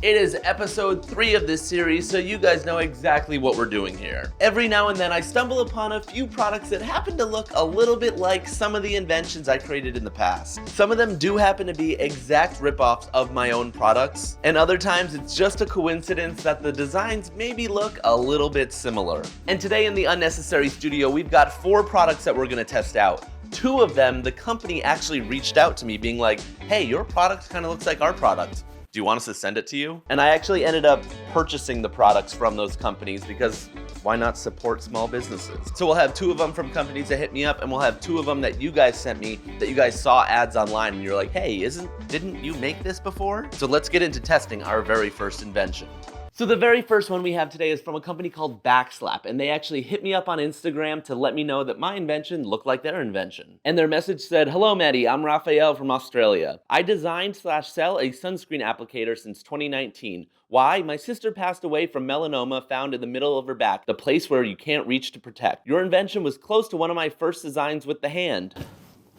It is episode 3 of this series, so you guys know exactly what we're doing here. Every now and then I stumble upon a few products that happen to look a little bit like some of the inventions I created in the past. Some of them do happen to be exact ripoffs of my own products, and other times it's just a coincidence that the designs maybe look a little bit similar. And today in the Unnecessary studio, we've got 4 products that we're gonna test out. 2 of them, the company actually reached out to me being like, hey, your product kind of looks like our product. Do you want us to send it to you? And I actually ended up purchasing the products from those companies because why not support small businesses? So we'll have 2 of them from companies that hit me up, and we'll have 2 of them that you guys sent me, that you guys saw ads online and you're like, hey, didn't you make this before? So let's get into testing our very first invention. So the very first one we have today is from a company called Backslap, and they actually hit me up on Instagram to let me know that my invention looked like their invention. And their message said, hello Matty, I'm Raphael from Australia. I designed/sell a sunscreen applicator since 2019. Why? My sister passed away from melanoma found in the middle of her back, the place where you can't reach to protect. Your invention was close to one of my first designs with the hand.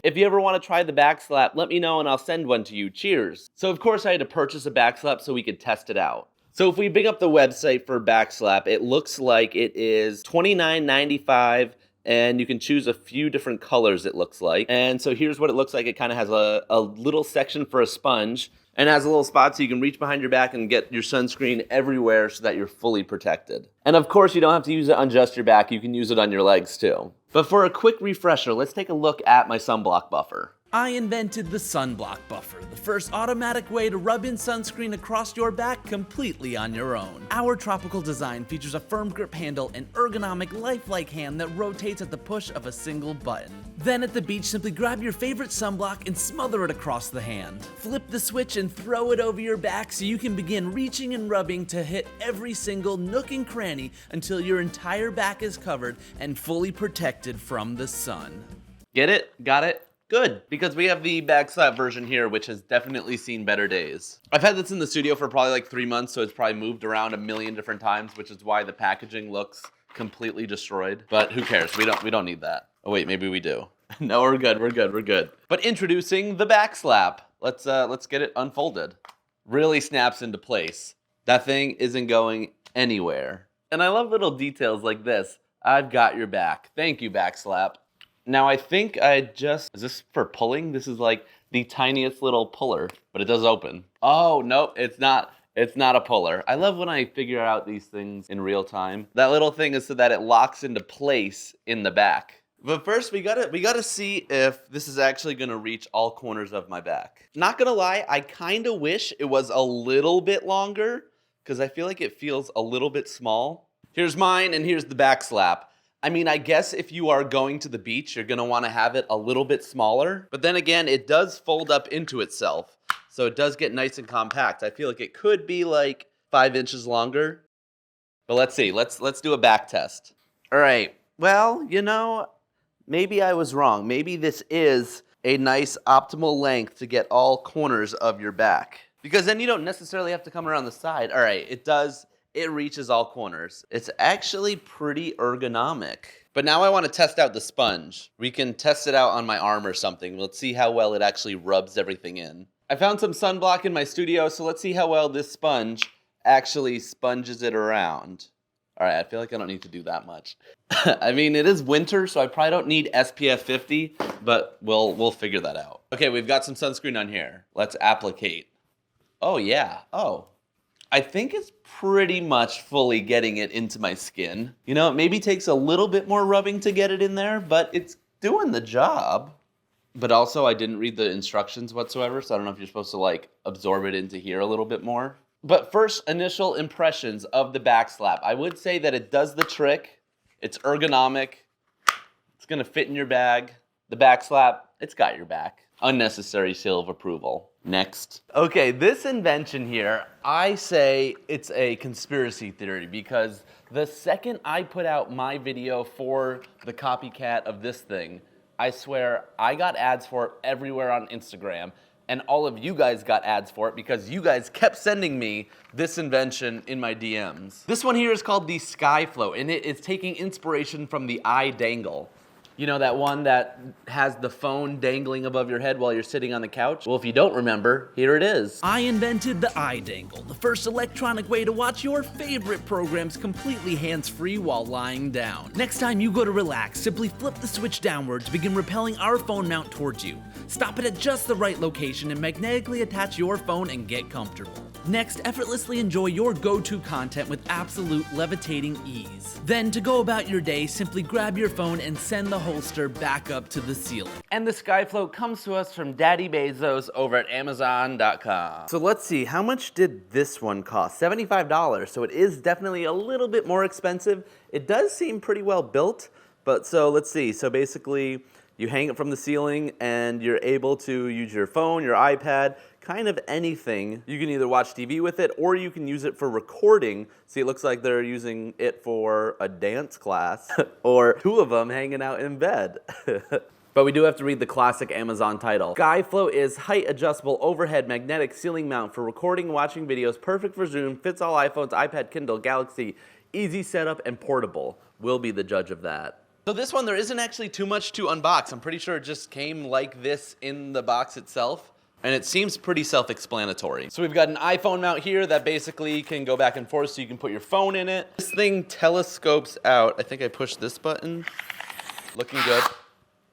If you ever want to try the Backslap, let me know and I'll send one to you. Cheers. So of course I had to purchase a Backslap so we could test it out. So if we bring up the website for Backslap, it looks like it is $29.95, and you can choose a few different colors, it looks like. And so here's what it looks like. It kind of has a little section for a sponge, and has a little spot so you can reach behind your back and get your sunscreen everywhere so that you're fully protected. And of course, you don't have to use it on just your back. You can use it on your legs too. But for a quick refresher, let's take a look at my sunblock buffer. I invented the Sunblock Buffer, the first automatic way to rub in sunscreen across your back completely on your own. Our tropical design features a firm grip handle and ergonomic lifelike hand that rotates at the push of a single button. Then at the beach, simply grab your favorite sunblock and smother it across the hand. Flip the switch and throw it over your back so you can begin reaching and rubbing to hit every single nook and cranny until your entire back is covered and fully protected from the sun. Get it? Got it? Good, because we have the Backslap version here, which has definitely seen better days. I've had this in the studio for probably like 3 months, so it's probably moved around a million different times, which is why the packaging looks completely destroyed. But who cares? We don't need that. Oh wait, maybe we do. No, we're good. But introducing the Backslap. Let's get it unfolded. Really snaps into place. That thing isn't going anywhere. And I love little details like this. I've got your back. Thank you, Backslap. Now I think is this for pulling? This is like the tiniest little puller, but it does open. Oh, nope, it's not a puller. I love when I figure out these things in real time. That little thing is so that it locks into place in the back. But first we gotta see if this is actually gonna reach all corners of my back. Not gonna lie, I kinda wish it was a little bit longer, because I feel like it feels a little bit small. Here's mine and here's the Backslap. I mean, I guess if you are going to the beach, you're gonna wanna have it a little bit smaller. But then again, it does fold up into itself. So it does get nice and compact. I feel like it could be like 5 inches longer. But let's see, let's do a back test. All right, well, you know, maybe I was wrong. Maybe this is a nice optimal length to get all corners of your back. Because then you don't necessarily have to come around the side. All right, it reaches all corners. It's actually pretty ergonomic. But now I want to test out the sponge. We can test it out on my arm or something. Let's see how well it actually rubs everything in. I found some sunblock in my studio, so let's see how well this sponge actually sponges it around. All right, I feel like I don't need to do that much. I mean, it is winter, so I probably don't need SPF 50, but we'll figure that out. Okay, we've got some sunscreen on here. Let's applicate. Oh yeah, oh. I think it's pretty much fully getting it into my skin. You know, it maybe takes a little bit more rubbing to get it in there, but it's doing the job. But also, I didn't read the instructions whatsoever, so I don't know if you're supposed to like absorb it into here a little bit more. But first, initial impressions of the Backslap. I would say that it does the trick. It's ergonomic. It's gonna fit in your bag. The Backslap, it's got your back. Unnecessary seal of approval. Next. Okay, this invention here, I say it's a conspiracy theory because the second I put out my video for the copycat of this thing, I swear I got ads for it everywhere on Instagram, and all of you guys got ads for it because you guys kept sending me this invention in my DMs. This one here is called the Skyflow, and it is taking inspiration from the EyeDangle. You know that one that has the phone dangling above your head while you're sitting on the couch? Well, if you don't remember, here it is. I invented the EyeDangle, the first electronic way to watch your favorite programs completely hands-free while lying down. Next time you go to relax, simply flip the switch downward to begin repelling our phone mount towards you. Stop it at just the right location and magnetically attach your phone and get comfortable. Next, effortlessly enjoy your go-to content with absolute levitating ease. Then, to go about your day, simply grab your phone and send the holster back up to the ceiling. And the Skyflow comes to us from Daddy Bezos over at Amazon.com. So let's see, how much did this one cost? $75, so it is definitely a little bit more expensive. It does seem pretty well built, but so let's see. So basically, you hang it from the ceiling and you're able to use your phone, your iPad, kind of anything. You can either watch TV with it or you can use it for recording. See, it looks like they're using it for a dance class or two of them hanging out in bed. But we do have to read the classic Amazon title. Skyflow is height adjustable overhead magnetic ceiling mount for recording and watching videos, perfect for Zoom, fits all iPhones, iPad, Kindle, Galaxy, easy setup and portable. We'll be the judge of that. So this one, there isn't actually too much to unbox. I'm pretty sure it just came like this in the box itself. And it seems pretty self-explanatory. So we've got an iPhone mount here that basically can go back and forth so you can put your phone in it. This thing telescopes out. I think I pushed this button. Looking good.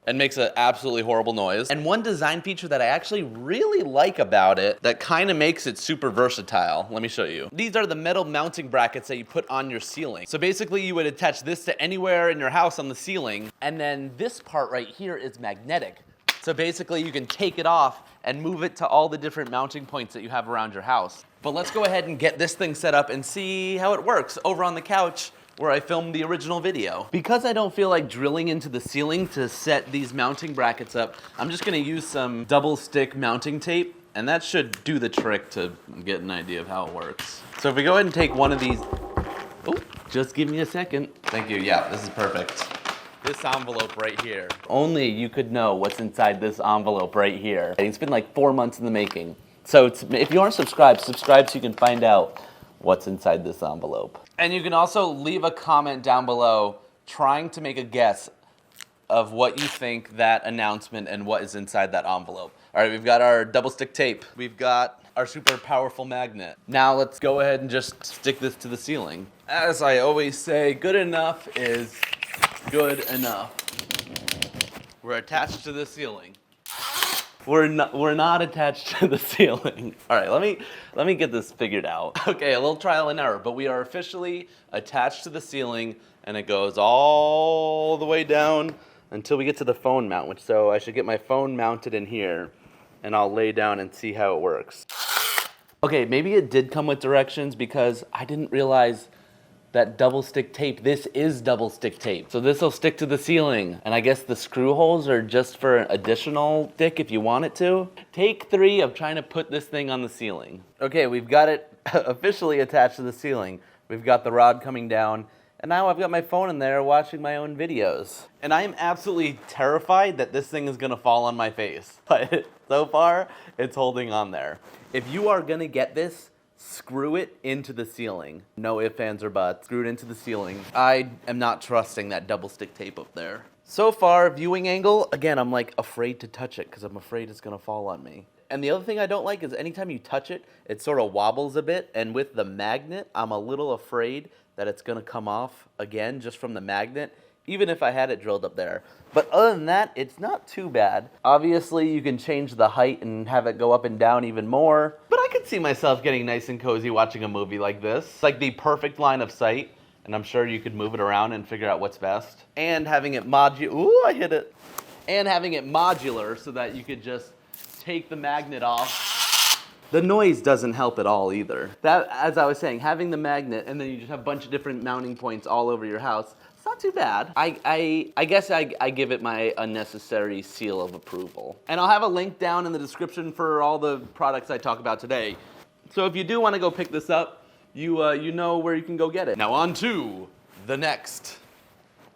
And makes an absolutely horrible noise. And one design feature that I actually really like about it that kind of makes it super versatile. Let me show you. These are the metal mounting brackets that you put on your ceiling. So basically you would attach this to anywhere in your house on the ceiling. And then this part right here is magnetic. So basically you can take it off and move it to all the different mounting points that you have around your house. But let's go ahead and get this thing set up and see how it works over on the couch where I filmed the original video. Because I don't feel like drilling into the ceiling to set these mounting brackets up, I'm just gonna use some double stick mounting tape, and that should do the trick to get an idea of how it works. So if we go ahead and take one of these, oh, just give me a second. Thank you, yeah, this is perfect. This envelope right here. Only you could know what's inside this envelope right here. It's been like 4 months in the making. So if you aren't subscribed, subscribe so you can find out what's inside this envelope. And you can also leave a comment down below trying to make a guess of what you think that announcement and what is inside that envelope. All right, we've got our double stick tape. We've got our super powerful magnet. Now let's go ahead and just stick this to the ceiling. As I always say, good enough is good enough. We're attached to the ceiling. We're not attached to the ceiling. All right, let me get this figured out. Okay, a little trial and error, but we are officially attached to the ceiling, and it goes all the way down until we get to the phone mount. So I should get my phone mounted in here, and I'll lay down and see how it works. Okay, maybe it did come with directions because I didn't realize that double stick tape, this is double stick tape. So this will stick to the ceiling. And I guess the screw holes are just for an additional stick if you want it to. Take 3 of trying to put this thing on the ceiling. Okay, we've got it officially attached to the ceiling. We've got the rod coming down. And now I've got my phone in there watching my own videos. And I am absolutely terrified that this thing is gonna fall on my face. But so far, it's holding on there. If you are gonna get this, screw it into the ceiling. No ifs, ands, or buts. Screw it into the ceiling. I am not trusting that double stick tape up there. So far, viewing angle, again, I'm like afraid to touch it because I'm afraid it's gonna fall on me. And the other thing I don't like is anytime you touch it, it sort of wobbles a bit. And with the magnet, I'm a little afraid that it's gonna come off again just from the magnet, even if I had it drilled up there. But other than that, it's not too bad. Obviously, you can change the height and have it go up and down even more. But I could see myself getting nice and cozy watching a movie like this. It's like the perfect line of sight, and I'm sure you could move it around and figure out what's best. And having it ooh, I hit it. And having it modular so that you could just take the magnet off. The noise doesn't help at all either. That, as I was saying, having the magnet and then you just have a bunch of different mounting points all over your house, it's not too bad. I guess I give it my unnecessary seal of approval. And I'll have a link down in the description for all the products I talk about today. So if you do want to go pick this up, you know where you can go get it. Now on to the next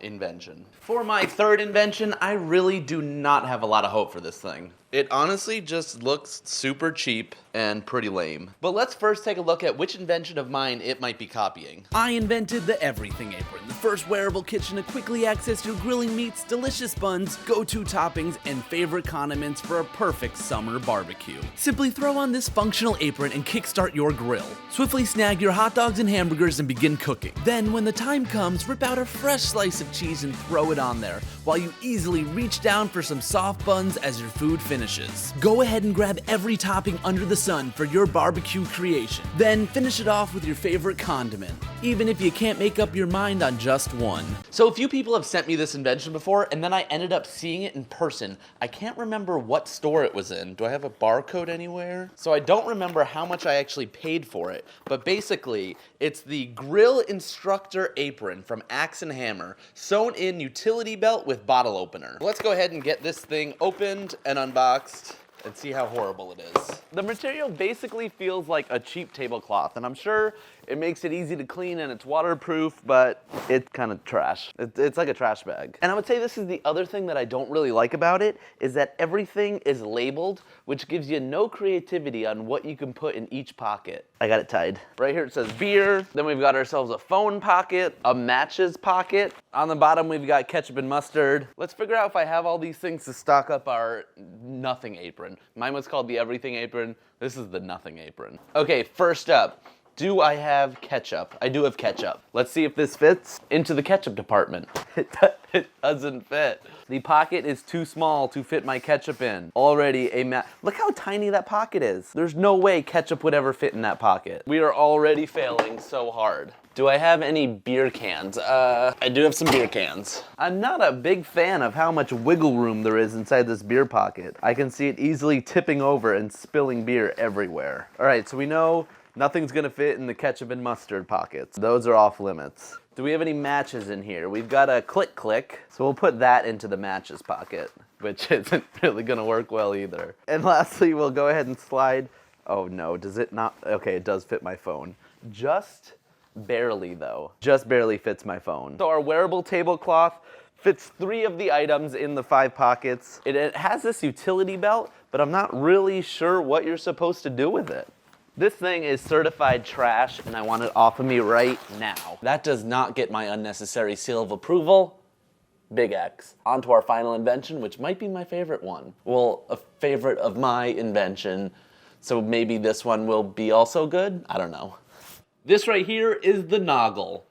invention. For my third invention, I really do not have a lot of hope for this thing. It honestly just looks super cheap and pretty lame. But let's first take a look at which invention of mine it might be copying. I invented the Everything Apron, the first wearable kitchen to quickly access your grilling meats, delicious buns, go-to toppings, and favorite condiments for a perfect summer barbecue. Simply throw on this functional apron and kickstart your grill. Swiftly snag your hot dogs and hamburgers and begin cooking. Then, when the time comes, rip out a fresh slice of cheese and throw it on there, while you easily reach down for some soft buns as your food finishes. Go ahead and grab every topping under the sun for your barbecue creation. Then finish it off with your favorite condiment, even if you can't make up your mind on just one. So a few people have sent me this invention before, and then I ended up seeing it in person. I can't remember what store it was in. Do I have a barcode anywhere? So I don't remember how much I actually paid for it, but basically, it's the Grill Instructor Apron from Axe and Hammer, sewn in utility belt with bottle opener. Let's go ahead and get this thing opened and unboxed and see how horrible it is. The material basically feels like a cheap tablecloth, and I'm sure it makes it easy to clean and it's waterproof, but it's kind of trash. It's like a trash bag. And I would say this is the other thing that I don't really like about it, is that everything is labeled, which gives you no creativity on what you can put in each pocket. I got it tied. Right here it says beer, then we've got ourselves a phone pocket, a matches pocket. On the bottom we've got ketchup and mustard. Let's figure out if I have all these things to stock up our nothing apron. Mine was called the Everything Apron. This is the Nothing Apron. Okay, first up, do I have ketchup? I do have ketchup. Let's see if this fits into the ketchup department. It doesn't fit. The pocket is too small to fit my ketchup in. Already look how tiny that pocket is. There's no way ketchup would ever fit in that pocket. We are already failing so hard. Do I have any beer cans? I do have some beer cans. I'm not a big fan of how much wiggle room there is inside this beer pocket. I can see it easily tipping over and spilling beer everywhere. All right, so we know nothing's gonna fit in the ketchup and mustard pockets. Those are off limits. Do we have any matches in here? We've got a click, so we'll put that into the matches pocket, which isn't really gonna work well either. And lastly, we'll go ahead and slide. Oh no, does it not? Okay, it does fit my phone. Just barely though. Just barely fits my phone. So our wearable tablecloth fits 3 of the items in the 5 pockets. It has this utility belt, but I'm not really sure what you're supposed to do with it. This thing is certified trash, and I want it off of me right now. That does not get my unnecessary seal of approval. Big X. On to our final invention, which might be my favorite one. Well, a favorite of my invention, so maybe this one will be also good? I don't know. This right here is the Noggle,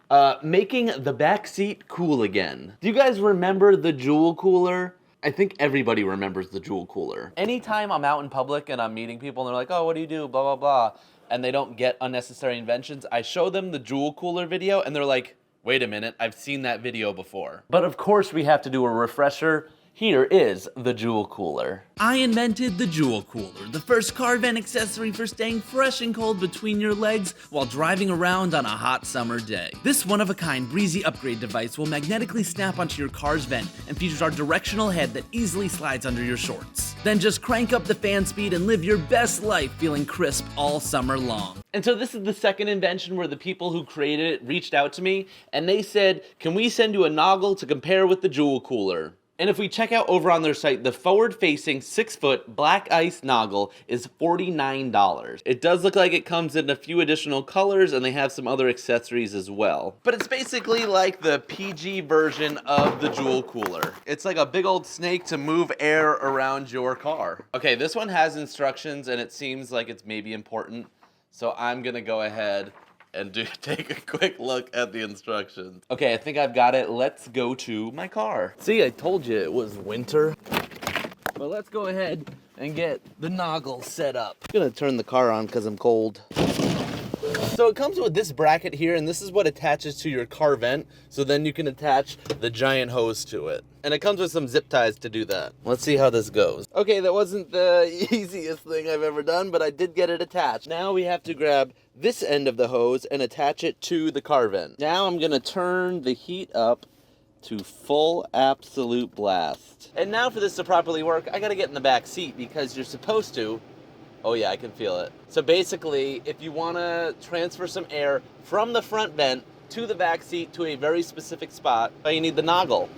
making the back seat cool again. Do you guys remember the Jewel Cooler? I think everybody remembers the Jewel Cooler. Anytime I'm out in public and I'm meeting people and they're like, oh, what do you do, blah, blah, blah, and they don't get unnecessary inventions, I show them the Jewel Cooler video and they're like, wait a minute, I've seen that video before. But of course we have to do a refresher. Here is the Jewel Cooler. I invented the Jewel Cooler, the first car vent accessory for staying fresh and cold between your legs while driving around on a hot summer day. This one-of-a-kind breezy upgrade device will magnetically snap onto your car's vent and features our directional head that easily slides under your shorts. Then just crank up the fan speed and live your best life feeling crisp all summer long. And so this is the second invention where the people who created it reached out to me and they said, can we send you a Noggle to compare with the Jewel Cooler? And if we check out over on their site, the forward-facing 6-foot black ice Noggle is $49. It does look like it comes in a few additional colors and they have some other accessories as well. But it's basically like the PG version of the Jewel Cooler. It's like a big old snake to move air around your car. Okay, this one has instructions and it seems like it's maybe important. So I'm gonna go ahead and take a quick look at the instructions. Okay, I think I've got it. Let's go to my car. See, I told you it was winter. But let's go ahead and get the Noggle set up. I'm gonna turn the car on because I'm cold. So it comes with this bracket here, and this is what attaches to your car vent, so then you can attach the giant hose to it. And it comes with some zip ties to do that. Let's see how this goes. Okay, that wasn't the easiest thing I've ever done, but I did get it attached. Now we have to grab this end of the hose and attach it to the car vent. Now I'm gonna turn the heat up to full absolute blast. And now for this to properly work, I gotta get in the back seat because you're supposed to. Oh yeah, I can feel it. So basically, if you wanna transfer some air from the front vent to the back seat to a very specific spot, you need the Noggle.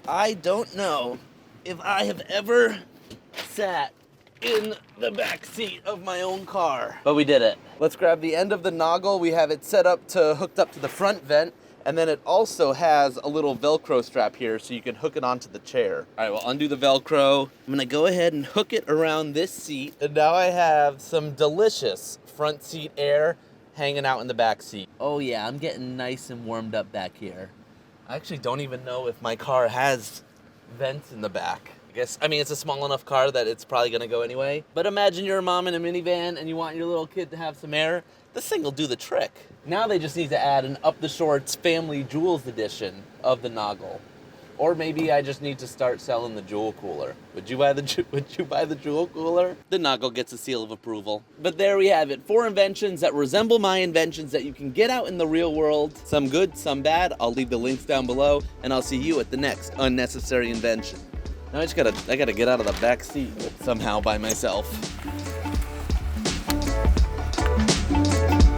I don't know if I have ever sat in the back seat of my own car. But we did it. Let's grab the end of the Noggle. We have it set up to hooked up to the front vent, and then it also has a little Velcro strap here so you can hook it onto the chair. All right, we'll undo the Velcro. I'm gonna go ahead and hook it around this seat, and now I have some delicious front seat air hanging out in the back seat. Oh yeah, I'm getting nice and warmed up back here. I actually don't even know if my car has vents in the back. I mean, it's a small enough car that it's probably gonna go anyway. But imagine you're a mom in a minivan and you want your little kid to have some air. This thing will do the trick. Now they just need to add an Up the Shorts Family Jewels edition of the Noggle. Or maybe I just need to start selling the Jewel Cooler. Would you buy the Jewel Cooler? The Noggle gets a seal of approval. But there we have it. 4 inventions that resemble my inventions that you can get out in the real world. Some good, some bad. I'll leave the links down below, and I'll see you at the next Unnecessary Invention. Now I gotta get out of the back seat somehow by myself.